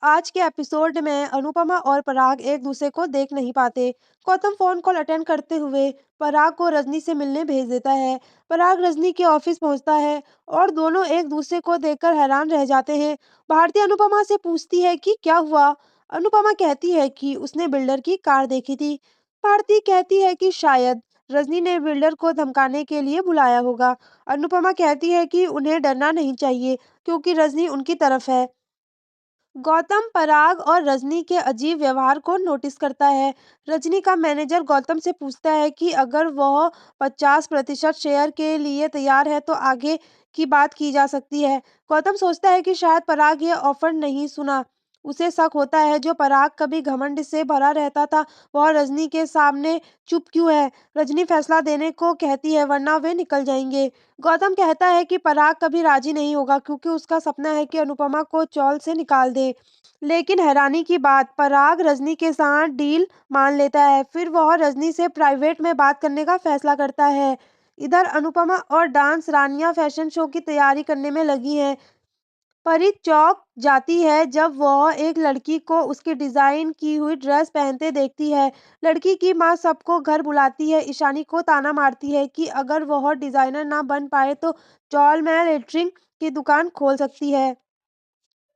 आज के एपिसोड में अनुपमा और पराग एक दूसरे को देख नहीं पाते। गौतम फोन कॉल अटेंड करते हुए पराग को रजनी से मिलने भेज देता है। पराग रजनी के ऑफिस पहुंचता है और दोनों एक दूसरे को देखकर हैरान रह जाते हैं। भारती अनुपमा से पूछती है कि क्या हुआ। अनुपमा कहती है कि उसने बिल्डर की कार देखी थी। भारती कहती है कि शायद रजनी ने बिल्डर को धमकाने के लिए बुलाया होगा। अनुपमा कहती है कि उन्हें डरना नहीं चाहिए क्योंकि रजनी उनकी तरफ है। गौतम पराग और रजनी के अजीब व्यवहार को नोटिस करता है। रजनी का मैनेजर गौतम से पूछता है कि अगर वह 50% शेयर के लिए तैयार है तो आगे की बात की जा सकती है। गौतम सोचता है कि शायद पराग ये ऑफर नहीं सुना। उसे शक होता है जो पराग कभी घमंड से भरा रहता था वह रजनी के सामने चुप क्यों है। रजनी फैसला देने को कहती है वरना वे निकल जाएंगे। गौतम कहता है कि पराग कभी राजी नहीं होगा क्योंकि उसका सपना है कि अनुपमा को चौल से निकाल दे। लेकिन हैरानी की बात, पराग रजनी के साथ डील मान लेता है। फिर वह रजनी से प्राइवेट में बात करने का फैसला करता है। इधर अनुपमा और डांस रानियां फैशन शो की तैयारी करने में लगी हैं। परी चौंक जाती है जब वह एक लड़की को उसकी डिजाइन की हुई ड्रेस पहनते देखती है। लड़की की माँ सबको घर बुलाती है। ईशानी को ताना मारती है कि अगर वह डिजाइनर ना बन पाए तो चॉल में लेटरिंग की दुकान खोल सकती है।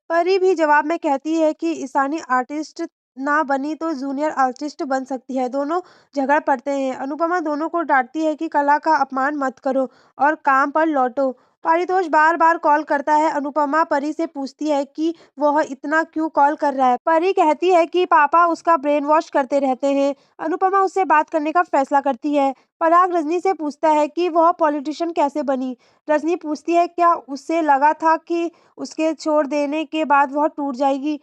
परी भी जवाब में कहती है कि ईशानी आर्टिस्ट ना बनी तो जूनियर आर्टिस्ट बन सकती है। दोनों झगड़ पड़ते हैं। अनुपमा दोनों को डांटती है कि कला का अपमान मत करो और काम पर लौटो। पारितोष बार बार कॉल करता है। अनुपमा परी से पूछती है कि वह इतना क्यों कॉल कर रहा है। परी कहती है कि पापा उसका ब्रेन वॉश करते रहते हैं। अनुपमा उससे बात करने का फैसला करती है। पराग रजनी से पूछता है कि वह पॉलिटिशियन कैसे बनी। रजनी पूछती है क्या उसे लगा था कि उसके छोड़ देने के बाद वह टूट जाएगी।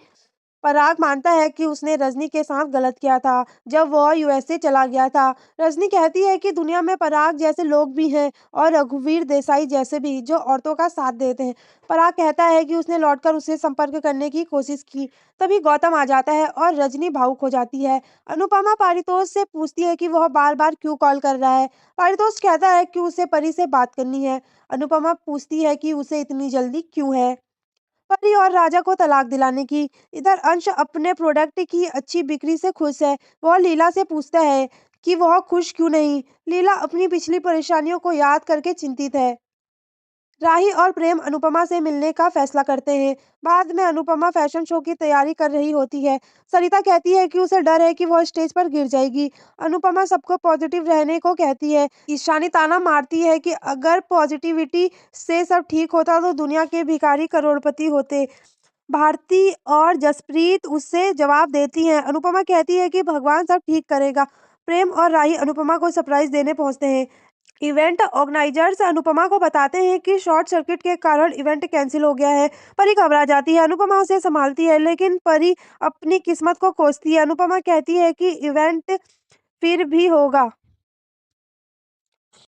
पराग मानता है कि उसने रजनी के साथ गलत किया था जब वह यूएसए चला गया था। रजनी कहती है कि दुनिया में पराग जैसे लोग भी हैं और रघुवीर देसाई जैसे भी जो औरतों का साथ देते हैं। पराग कहता है कि उसने लौटकर उसे संपर्क करने की कोशिश की। तभी गौतम आ जाता है और रजनी भावुक हो जाती है। अनुपमा पारितोष से पूछती है कि वह बार बार क्यों कॉल कर रहा है। पारितोष कहता है कि उसे परी से बात करनी है। अनुपमा पूछती है कि उसे इतनी जल्दी क्यों है। परी और राजा को तलाक दिलाने की। इधर अंश अपने प्रोडक्ट की अच्छी बिक्री से खुश है। वह लीला से पूछता है कि वह खुश क्यों नहीं। लीला अपनी पिछली परेशानियों को याद करके चिंतित है। राही और प्रेम अनुपमा से मिलने का फैसला करते हैं। बाद में अनुपमा फैशन शो की तैयारी कर रही होती है। सरिता कहती है कि उसे डर है कि वह स्टेज पर गिर जाएगी। अनुपमा सबको पॉजिटिव रहने को कहती है। ईशानी ताना मारती है कि अगर पॉजिटिविटी से सब ठीक होता तो दुनिया के भिखारी करोड़पति होते। भारती और जसप्रीत उससे जवाब देती हैं। अनुपमा कहती है कि भगवान सब ठीक करेगा। प्रेम और राही अनुपमा को सरप्राइज देने पहुंचते हैं। इवेंट ऑर्गेनाइजर्स अनुपमा को बताते हैं कि शॉर्ट सर्किट के कारण इवेंट कैंसिल हो गया है। परी घबरा जाती है। अनुपमा उसे संभालती है लेकिन परी अपनी किस्मत को कोसती है। अनुपमा कहती है कि इवेंट फिर भी होगा।